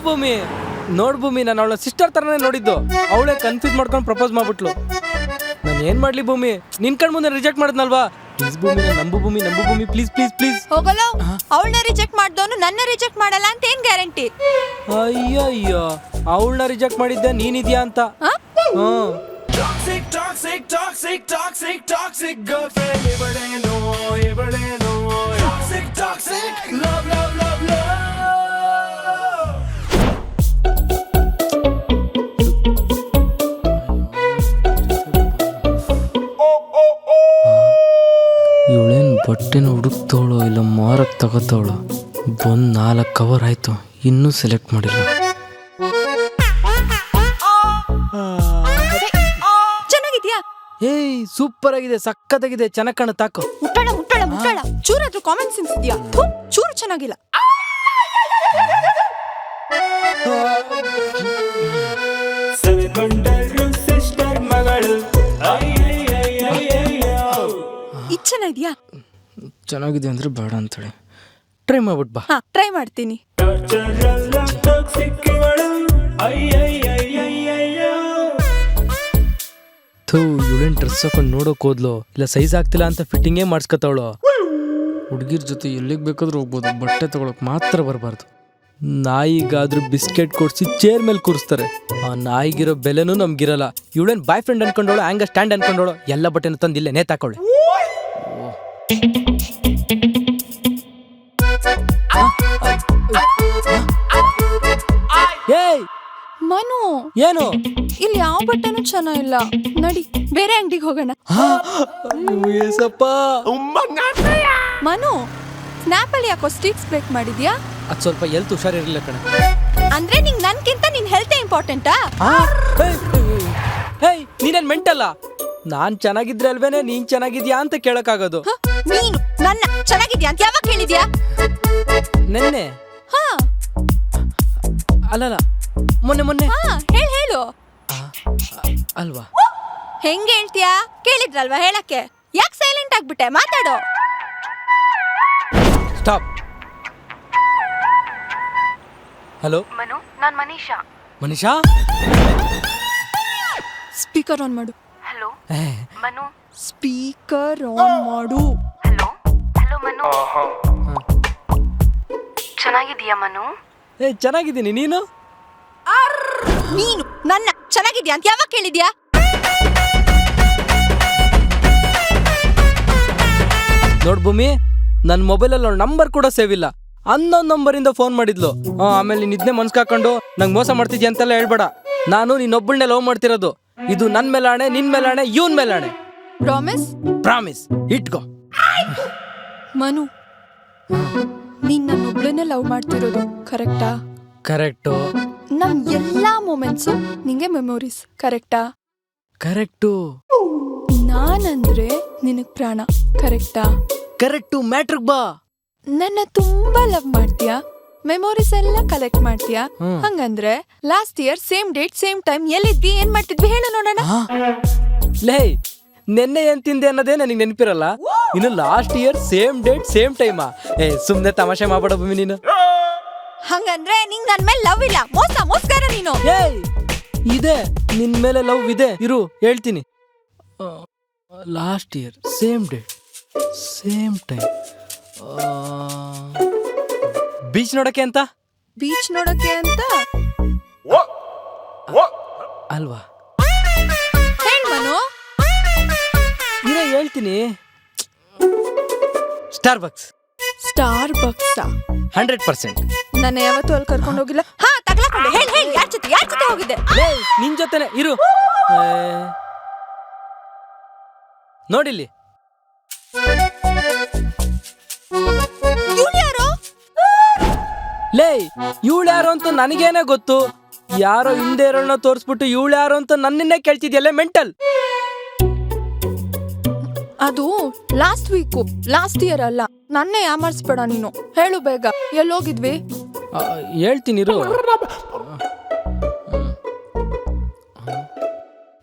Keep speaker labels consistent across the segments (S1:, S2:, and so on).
S1: ಭೂಮಿ ನೋಡ್ ಭೂಮಿ, ನಾನು ಅವಳ ಸಿಸ್ಟರ್ ತರನೇ ನೋಡಿದ್ದು. ಅವಳೇ ಕನ್ಫ್ಯೂಸ್ ಮಾಡ್ಕೊಂಡು ಪ್ರಪೋಸ್ ಮಾಡ್ಬಿಟ್ಲು. ನಾನು ಏನ್ ಮಾಡ್ಲಿ ಭೂಮಿ, ನಿನ್ ಕಣ್ ಮುಂದೆ ರಿಜೆಕ್ಟ್ ಮಾಡಿದ್ನಲ್ವಾ. ಪ್ಲೀಸ್ ಭೂಮಿ, ನಂಬು ಭೂಮಿ, ನಂಬು ಭೂಮಿ, ಪ್ಲೀಸ್ ಪ್ಲೀಸ್ ಪ್ಲೀಸ್.
S2: ಹೋಗಲ್ಲ, ಅವಳನ್ನ ರಿಜೆಕ್ಟ್ ಮಾಡ್ದವನು ನನ್ನ ರಿಜೆಕ್ಟ್ ಮಾಡಲ್ಲ ಅಂತ ಏನ್ ಗ್ಯಾರಂಟಿ?
S1: ಅಯ್ಯಯ್ಯೋ, ಅವಳನ್ನ ರಿಜೆಕ್ಟ್ ಮಾಡಿದ್ದೆ ನೀನಿದ್ಯಾ ಅಂತ.
S3: Toxic, toxic, toxic, toxic, toxic girlfriend. Everyday no. Toxic, toxic, love, love, love, love.
S1: ಇವಳೇನು ಬಟ್ಟೆನ ಹುಡುಕ್ತವಳೋ ಇಲ್ಲ ಮಾರಕ್ಕೆ ತಗೋತವಳೋ. ಬಂದು 4 ಕವರ್ ಆಯ್ತು, ಇನ್ನೂ ಸೆಲೆಕ್ಟ್ ಮಾಡಿಲ್ಲ.
S2: ಚೆನ್ನಾಗಿದ್ಯಾ?
S1: ಏಯ್ ಸೂಪರ್ ಆಗಿದೆ, ಸಕ್ಕತ್ತಾಗಿದೆ, ಚೆನ್ನಾಗಿ ಕಾಣುತ್ತೆ. ತಾಕು
S2: ಮುಟ್ಟಳ ಚೂರಾದ್ರೂ ಕಾಮನ್ ಸೆನ್ಸ್ ಇದೆಯಾ? ಚೂರು ಚೆನ್ನಾಗಿಲ್ಲ. ಇದು ಚೆನ್ನಾಗಿದ್ಯಾ?
S1: ಚೆನ್ನಾಗಿದೆ ಅಂದ್ರೆ ಬೇಡ ಅಂತೇಳಿ ಟ್ರೈ ಮಾಡ್ಬಿಟ್ ಬಾ.
S2: ಟ್ರೈ ಮಾಡ್ತೀನಿ.
S1: ಥೂ, ಇವಳೇನು ಡ್ರೆಸ್ ಹಾಕೊಂಡು ನೋಡೋಕೆ ಹೋದ್ಲು, ಇಲ್ಲ ಸೈಜ್ ಆಗ್ತಿಲ್ಲ ಅಂತ ಫಿಟ್ಟಿಂಗೇ ಮಾಡಿಸ್ಕೊತಾವಳು. ಹುಡುಗಿರ ಜೊತೆ ಎಲ್ಲಿಗೆ ಬೇಕಾದ್ರೂ ಹೋಗ್ಬೋದು, ಬಟ್ಟೆ ತಗೊಳಕ್ ಮಾತ್ರ ಬರಬಾರ್ದು. ನಾಯಿಗಾದ್ರೂ ಬಿಸ್ಕೆಟ್ ಕೊಡಿಸಿ ಚೇರ್ ಮೇಲೆ ಕೂರಿಸ್ತಾರೆ. ಆ ನಾಯಿಗಿರೋ ಬೆಲೆನೂ ನಮ್ಗಿರಲ್ಲ. ಇವಳೇನು ಬಾಯ್ ಫ್ರೆಂಡ್ ಅನ್ಕೊಂಡೋಳು, ಹ್ಯಾಂಗ ಸ್ಟ್ಯಾಂಡ್ ಅನ್ಕೊಂಡೋಳು. ಎಲ್ಲ ಬಟ್ಟೆನೂ ತಂದು ಇಲ್ಲೇ ನೇತಾಕೊಳ್ಳಿ. ಏಯ್
S2: ಮನು,
S1: ಏನು
S2: ಇಲ್ಲಿ ಯಾವ ಬಟ್ಟೆನೂ ಚೆನ್ನಾಗಿಲ್ಲ. ನಡಿ ಬೇರೆ ಅಂಗಡಿಗೆ ಹೋಗೋಣ. ಮನು, ಸ್ನ್ಯಾಪ್ ಅಲ್ಲಿ ಯಾಕೋ ಸ್ಟಿಕ್ಸ್ ಬ್ರೇಕ್ ಮಾಡಿದ್ಯಾ?
S1: ಅದು ಸ್ವಲ್ಪ ಹೆಲ್ತ್ ಹುಷಾರಿರಲಿಲ್ಲ ಕಣೆ.
S2: ಅಂದ್ರೆ ನಿಂಗ್ ನನ್ಕಿಂತ ನಿನ್ ಹೆಲ್ತ್ ಇಂಪಾರ್ಟೆಂಟಾ?
S1: ಹೇಯ್, ನೀನೇನ್ ಮೆಂಟಲ್ಲ? ನಾನ್ ಚೆನ್ನಾಗಿದ್ರೆ ಅಲ್ವೇನೆ ನೀನ್ ಚೆನ್ನಾಗಿದ್ಯಾ ಅಂತ ಕೇಳಕ್ಕಾಗೋದು.
S2: ನೀನು ನನ್ನ ಚೆನ್ನಾಗಿದ್ಯಾ ಅಂತ ಯಾವಾಗ ಕೇಳಿದ್ಯಾ?
S1: ನೆನ್ನೆ ಅಲ್ಲಲ್ಲ, ಮೊನ್ನೆ
S2: ಹೇಳು.
S1: ಅಲ್ವಾ?
S2: ಹೆಂಗ್ ಹೇಳ್ತೀಯಾ? ಕೇಳಿದ್ರಲ್ವಾ ಹೇಳಕ್ಕೆ, ಯಾಕೆ ಸೈಲೆಂಟ್ ಆಗ್ಬಿಟ್ಟೆ? ಮಾತಾಡೋ.
S1: Stop. Hello
S4: Manu, non Manisha.
S1: Manisha,
S2: speaker on ಮಾಡು.
S4: ಹಲೋ ಮನು.
S2: ಸ್ಪೀಕರ್ ಆನ್ ಮಾಡು.
S4: ಹಲೋ ಮನು. ಚೆನ್ನಾಗಿದೀಯಾ ಮನು?
S1: ಚೆನ್ನಾಗಿದ್ದೀನಿ. ನೀನು?
S2: ನೀನು ನನ್ನ ಚೆನ್ನಾಗಿದ್ಯಾ ಅಂತ ಯಾವಾಗ ಕೇಳಿದ್ಯಾ?
S1: ನೋಡ್ ಭೂಮಿ, ನನ್ನ ಮೊಬೈಲಲ್ಲಿ ಅವ್ಳ ನಂಬರ್ ಕೂಡ ಸೇವ್ ಇಲ್ಲ. ಅನ್ನೊಂದು ನಂಬರಿಂದ ಫೋನ್ ಮಾಡಿದ್ಲು. ಆಮೇಲೆ ನೀನ್ ಇದನ್ನೇ ಮನ್ಸ್ಕಾಕೊಂಡು ನಂಗೆ ಮೋಸ ಮಾಡ್ತಿದ್ಯಾ ಅಂತೆಲ್ಲ ಹೇಳ್ಬೇಡ. ನಾನು ನೀನೊಬ್ಬಳನ್ನೇ ಲವ್ ಮಾಡ್ತಿರೋದು. ಇದು ನನ್ ಮೇಲಾಣೆ, ನಿನ್ ಮೇಲಾಣೆ, ಇವನ್ ಮೇಲಾಣೆ.
S2: ಪ್ರಾಮಿಸ್?
S1: ಪ್ರಾಮಿಸ್ ಇಟ್ಕೋ.
S2: ಮನು, ನೀನ್ ನನ್ನ ಒಬ್ಳನ್ನೇ ಲವ್ ಮಾಡ್ತಿರೋದು ಕರೆಕ್ಟಾ?
S1: ಕರೆಕ್ಟು.
S2: ನಮ್ ಎಲ್ಲಾ ಮೂಮೆಂಟ್ಸು ನಿಂಗೆ ಮೆಮೊರೀಸ್, ಕರೆಕ್ಟಾ?
S1: ಕರೆಕ್ಟು.
S2: ನಾನಂದ್ರೆ ನಿನಗ್ ಪ್ರಾಣ, ಕರೆಕ್ಟಾ?
S1: ಕರೆಕ್ಟು. ಮ್ಯಾಟ್ರಿಕ್ ಬಾ.
S2: ನನ್ನ ತುಂಬಾ ಲವ್ ಮಾಡ್ತೀಯಾ, ಮೆಮೊರೀಸ್ ಎಲ್ಲ ಕಲೆಕ್ಟ್ ಮಾಡ್ತೀಯಾ. ಹಂಗಂದ್ರೆ last year same date same time ಎಲ್ಲಿದ್ವಿ, ಏನ್ ಮಾಡ್ತಿದ್ವಿ ಹೇಳು ನೋಡೋಣ.
S1: ಲೇ, ನೆನ್ನೆ ಏನ್ ತಿಂದೆ ಅನ್ನೋದೇ ನನಗೆ ನೆನಪಿರಲ್ಲ. ಇನ್ನು last year same date same ಟೈಮಾ? ಸುಮ್ನೆ ತಮಾಷೆ ಮಾಡ್ಬೇಡ ಭೂಮಿ ನೀನು.
S2: ಹಂಗಂದ್ರೆ ನಿಂಗ್ ನನ್ ಮೇಲೆ ಲವ್ ಇಲ್ಲ, ಮೋಸಗಾರ ನೀನು.
S1: ಇದೆ, ನಿನ್ ಮೇಲೆ ಲವ್ ಇದೆ. ಇರು ಹೇಳ್ತೀನಿ. Last year same date same time. Beach ನೋಡಕ್ಕೆ ಅಂತ.
S2: ಬೀಚ್ ನೋಡಕ್ಕೆ ಅಂತ
S1: ಅಲ್ವಾ?
S2: ಹೇಳ್ ಮನು.
S1: ಇರೇ ಹೇಳ್ತೀನಿ. ಸ್ಟಾರ್ಬಕ್ಸ್. 100%.
S2: ನನ್ನ ಯಾವತ್ತೂ ಅಲ್ಲಿ ಕರ್ಕೊಂಡು ಹೋಗಿಲ್ಲ. ತಗ್ಲಾಕೊಂಡು ಹೇಳಿ ಯಾರ್ ಜೊತೆ ಹೋಗಿದ್ದೆ?
S1: ನಿನ್ ಜೊತೆನೆ. ಇರು ನೋಡಿಲ್ಲಿ. ಲೇ, ಇವಳು ಯಾರು ಅಂತ ನನಗೇನೆ ಗೊತ್ತು. ಯಾರೋ ಹಿಂದೆ ಇರೋಳನ್ನ ತೋರಿಸ್ಬಿಟ್ಟು ಇವಳು ಯಾರು ಅಂತ ನನ್ನನ್ನೇ ಕೇಳ್ತಿದ್ಯಲ್ಲ, ಮೆಂಟಲ್.
S2: ಅದು ಲಾಸ್ಟ್ ವೀಕು, ಲಾಸ್ಟ್ ಇಯರ್ ಅಲ್ಲ. ನನ್ನೇ ಯಾಮರ್ಸ್ಬೇಡ ನೀನು. ಹೇಳು ಬೇಗ, ಎಲ್ಲೋಗಿದ್ವಿ?
S1: ಹೇಳ್ತೀನಿ ಇರು.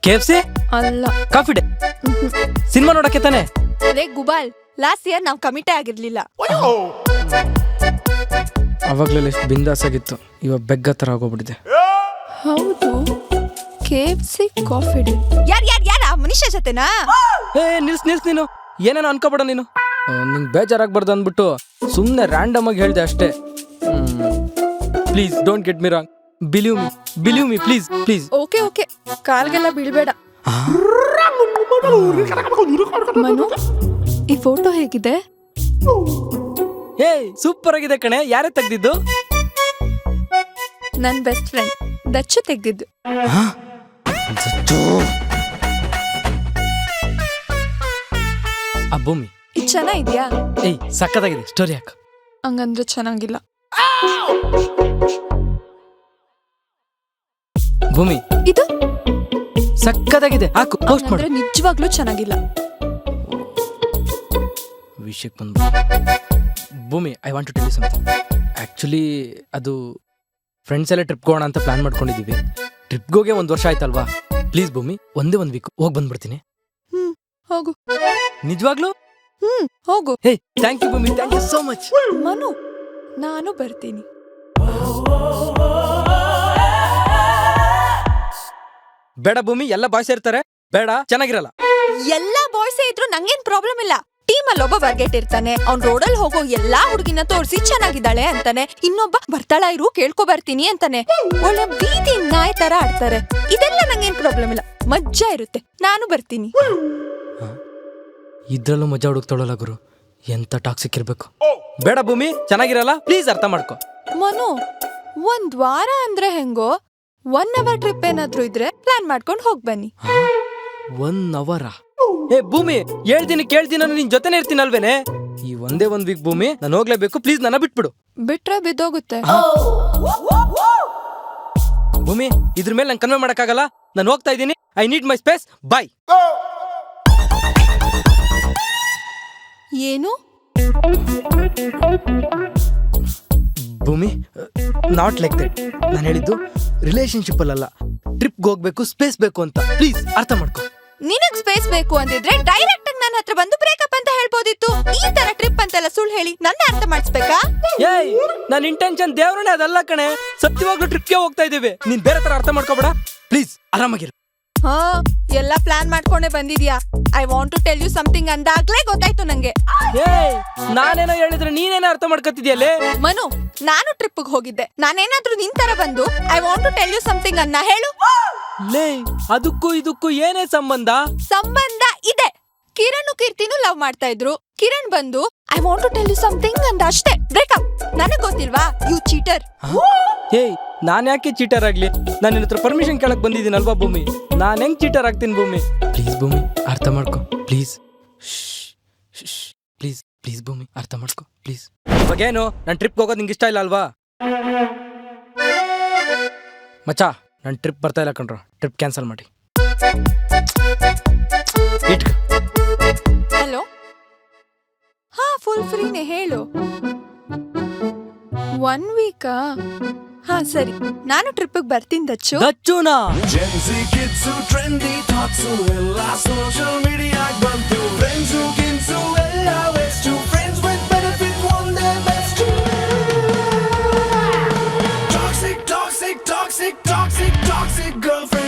S1: KFC
S2: ಅಲ್ಲ.
S1: Coffee day. ಸಿನಿಮಾ ನೋಡಕ್ಕೆ ತಾನೆ?
S2: ಲೇ ಗುಬಾಲ್, ಲಾಸ್ಟ್ ಇಯರ್ ನಾವು ಕಮಿಟೇ ಆಗಿರ್ಲಿಲ್ಲ.
S1: ಅವಾಗಲೆಲ್ಲ ಎಷ್ಟು ಬಿಂದಾಸ್ ಆಗಿತ್ತು, ಇವಾಗ ಬೆಗ್ಗ ಥರ ಆಗೋಗ್ಬಿಟ್ಟಿದೆ.
S2: ಹೌದು, KFC ಕಾಫಿ ಡೇ. ಯಾರ ಮನುಷ್ಯ ಜೊತೆನಾ?
S1: ನಿಲ್ಸ್ ನೀನು ಏನೇನೋ ಅನ್ಕೋಬೇಡ ನೀನು. ನಿಂಗೆ ಬೇಜಾರಾಗ್ಬಾರ್ದು ಅಂದ್ಬಿಟ್ಟು ಸುಮ್ಮನೆ ರ್ಯಾಂಡಮ್ ಆಗಿ ಹೇಳಿದೆ ಅಷ್ಟೇ. Please don't get me wrong, believe me please.
S2: Okay ಕಾಲ್ಗೆಲ್ಲ ಬೀಳ್ಬೇಡ. ಮನು, ಈ ಫೋಟೋ ಹೇಗಿದೆ?
S1: ಸೂಪರ್ ಆಗಿದೆ ಕಣೆ. ಯಾರೇ ತೆಗ್ದಿದ್ದು?
S2: ನನ್ ಬೆಸ್ಟ್ ಫ್ರೆಂಡ್ ದಚ್ಚು ತೆಗ್ದಿದ್ದು.
S1: ಭೂಮಿ
S2: ಇದು ಚೆನ್ನಾಗಿದ್ಯಾ?
S1: ಸಕ್ಕತ್ತಾಗಿದೆ. ಸ್ಟೋರಿ ಹಾಕು.
S2: ಹಂಗಂದ್ರೆ ಚೆನ್ನಾಗಿಲ್ಲ.
S1: ಭೂಮಿ
S2: ಇದು
S1: ಸಕ್ಕತ್ತಾಗಿದೆ, ಹಾಕು. ಪೋಸ್ಟ್ ಮಾಡು.
S2: ಅಂದ್ರೆ ನಿಜವಾಗ್ಲೂ ಚೆನ್ನಾಗಿಲ್ಲ.
S1: ವಿಷಯಕ್ಕೆ ಬಂದು Bhoomi, I want to tell you something. Actually ಅದು ಫ್ರೆಂಡ್ಸ್ ಎಲ್ಲ ಟ್ರಿಪ್ಗೆ ಹೋಗೋಣ ಅಂತ ಪ್ಲಾನ್ ಮಾಡ್ಕೊಂಡಿದ್ದೀವಿ. ಟ್ರಿಪ್ಗೆ ಹೋಗಿ 1 ವರ್ಷ ಆಯ್ತಲ್ವಾ? ಪ್ಲೀಸ್ ಭೂಮಿ, ಒಂದೇ 1 ವೀಕ್ ಹೋಗಿ ಬಂದ್ಬಿಡ್ತೀನಿ.
S2: ಹೋಗು.
S1: ನಿಜವಾಗ್ಲೂ?
S2: ಹೋಗು.
S1: Thank you Bhoomi, thank you so much.
S2: Manu, ನಾನು ಬರ್ತೀನಿ.
S1: ಬೇಡ ಭೂಮಿ, ಎಲ್ಲ ಬಾಯ್ಸ್ ಇರ್ತಾರೆ, ಬೇಡ, ಚೆನ್ನಾಗಿರಲ್ಲ.
S2: ಎಲ್ಲಾ ಬಾಯ್ಸ್ ಇದ್ರು ನಂಗೇನ್ ಪ್ರಾಬ್ಲಮ್ ಇಲ್ಲ. ಟೀಮ್ ಅಲ್ಲಿ ಒಬ್ಬ ಬರ್ಗೆಟ್ ಇರ್ತಾನೆ, ಅವ್ನ್ ರೋಡಲ್ಲಿ ಹೋಗೋ ಎಲ್ಲಾ ಹುಡುಗಿನ ತೋರಿಸಿ ಚೆನ್ನಾಗಿದ್ದಾಳೆ ಅಂತಾನೆ. ಇನ್ನೊಬ್ಬ ಬರ್ತಾಳ ಇರು ಕೇಳ್ಕೊ ಬರ್ತೀನಿ ಅಂತಾನೆ. ಒಳ್ಳೆ ಬೀದಿ ನಾಯಿ ತರ ಆಡ್ತಾರೆ. ಇದೆಲ್ಲ ನಂಗೇನ್ ಪ್ರಾಬ್ಲಮ್ ಇಲ್ಲ, ಮಜ್ಜಾ ಇರುತ್ತೆ. ನಾನು ಬರ್ತೀನಿ.
S1: ಇದ್ರಲ್ಲೂ ಮಜಾ ಹುಡುಕ್ತಾಳಲ್ಲ ಗುರು, ಎಂತ ಟಾಕ್ಸಿಕ್ ಇರ್ಬೇಕು. ಬೇಡ ಭೂಮಿ, ಚೆನ್ನಾಗಿರಲ್ಲ, ಪ್ಲೀಸ್ ಅರ್ಥ ಮಾಡ್ಕೊ.
S2: ಮನು, 1 ವಾರ ಅಂದ್ರೆ ಹೆಂಗೋ? 1 ಅವರ್ ಟ್ರಿಪ್ ಏನಾದ್ರು ಇದ್ರೆ ಪ್ಲಾನ್ ಮಾಡ್ಕೊಂಡು ಹೋಗ್ ಬನ್ನಿ.
S1: 1 ಅವರ? ಭೂಮಿ, ಹೇಳ್ತೀನಿ ಕೇಳ್ತೀನಿ, ನಾನು ನಿನ್ ಜೊತೆನೇ ಇರ್ತೀನಲ್ವೇನೆ. ಈ ಒಂದೇ 1 ವೀಕ್ ಭೂಮಿ, ನಾನು ಹೋಗ್ಲೇಬೇಕು. ಪ್ಲೀಸ್ ನನ್ನ ಬಿಟ್ಬಿಡು.
S2: ಬಿಟ್ರೆ ಬಿದ್ದೋಗುತ್ತೆ.
S1: ಭೂಮಿ, ಇದ್ರ ಮೇಲೆ ನಂಗೆ ಕನ್ವೆ ಮಾಡಕ್ಕಾಗಲ್ಲ. ನಾನು ಹೋಗ್ತಾ ಇದ್ದೀನಿ. I need my space. Bye.
S2: ಏನು?
S1: Bhoomi, not like that. ನಾನು ಹೇಳಿದ್ದು ರಿಲೇಶನ್ಶಿಪ್ ಅಲ್ಲ, ಟ್ರಿಪ್ಗೆ ಹೋಗ್ಬೇಕು, ಸ್ಪೇಸ್ ಬೇಕು ಅಂತ. ಪ್ಲೀಸ್ ಅರ್ಥ ಮಾಡ್ಕೊ.
S2: ನಿನಗ್ ಸ್ಪೇಸ್ ಬೇಕು ಅಂದಿದ್ರೆ ಡೈರೆಕ್ಟ್ ಆಗಿ ನನ್ನ ಹತ್ರ ಬಂದು ಬ್ರೇಕಪ್ ಅಂತ ಹೇಳ್ಬೋದಿತ್ತು. ಈ ತರ ಟ್ರಿಪ್ ಅಂತೆಲ್ಲ ಸುಳ್ಳು ಹೇಳಿ ನನ್ನ ಅರ್ಥ ಮಾಡಿಸ್ಬೇಕಾ?
S1: ನನ್ನ ಇಂಟೆನ್ಷನ್ ದೇವ್ರನೇ ಅದಲ್ಲ ಕಣೆ. ಸತ್ಯವಾಗ್ಲೂ ಟ್ರಿಪ್ಗೆ ಹೋಗ್ತಾ ಇದೀವಿ. ನೀನ್ ಬೇರೆ ತರ ಅರ್ಥ ಮಾಡ್ಕೋಬೇಡ ಪ್ಲೀಸ್. ಆರಾಮಾಗಿರು.
S2: ಎಲ್ಲ ಪ್ಲಾನ್ ಮಾಡ್ಕೊಂಡೆ ಬಂದಿದ್ಯಾ. I want to tell you something ಅಂದಾಗ್ಲೇ ಗೊತ್ತಾಯ್ತು ನಂಗೆ.
S1: ನಾನೇನೋ ಹೇಳಿದ್ರೆ ನೀನೇನೋ ಅರ್ಥ ಮಾಡ್ಕೊತಿದ್ಯಲ್ಲೇ.
S2: ಮನು, ನಾನು ಟ್ರಿಪ್ಗೆ ಹೋಗಿದ್ದೆ. ನಾನೇನಾದ್ರೂ ನಿನ್ ತರ ಬಂದು I want to tell you something ಅನ್ನ ಹೇಳು.
S1: ಅದಕ್ಕೂ ಇದಕ್ಕೂ ಏನೇ ಸಂಬಂಧ?
S2: ಸಂಬಂಧ ಇದೆ. ಕಿರಣ್ ಕೀರ್ತಿನೂ ಲವ್ ಮಾಡ್ತಾ ಇದ್ರು. ಕಿರಣ್ ಬಂದು I want to tell you something ಅಂದ ಅಷ್ಟೇ. ಬ್ರೇಕಪ್. ನನಗ್ ಗೊತ್ತಿಲ್ವಾ? You cheater.
S1: ನಾನ್ ಯಾಕೆ ಚೀಟರ್ ಆಗ್ಲಿ? ನಾನು ನಿನ್ನ ಹತ್ರ ಪರ್ಮಿಷನ್ ಕೇಳಕ್ ಬಂದಿದ್ದೀನಲ್ವಾ ಭೂಮಿ. ನಾನ್ ಹೆಂಗ್ ಚೀಟರ್ ಆಗ್ತೀನಿ ಭೂಮಿ? ಪ್ಲೀಸ್ ಭೂಮಿ, ಅರ್ಥ ಮಾಡ್ಕೊ ಪ್ಲೀಸ್. ಪ್ಲೀಸ್ ಭೂಮಿ, ಅರ್ಥ ಮಾಡ್ಕೊ ಪ್ಲೀಸ್. ಇವಾಗೇನು, ನಾನು ಟ್ರಿಪ್ಗೆ ಹೋಗೋದು ನಿಂಗೆ ಇಷ್ಟ ಇಲ್ಲ ಅಲ್ವಾ? ಮಚ್ಚಾ, ನಾನು ಟ್ರಿಪ್ ಬರ್ತಾ ಇಲ್ಲ ಕಣ್ರು. ಟ್ರಿಪ್ ಕ್ಯಾನ್ಸಲ್ ಮಾಡಿ.
S2: ಹಲೋ, ಫುಲ್ ಫ್ರೀನೇ ಹೇಳು. 1 ವೀಕಾ? ಸರಿ, ನಾನು ಟ್ರಿಪ್ಪಿಗೆ ಬರ್ತೀನಿ Dachu.
S1: ದಚ್ಚುನಾ?
S3: Gen Z kids who trendy thoughts who will social media ಬಂತು. Friends who kids who ಎಲ್ಲ waste to friends with benefit want their best. Toxic girlfriend.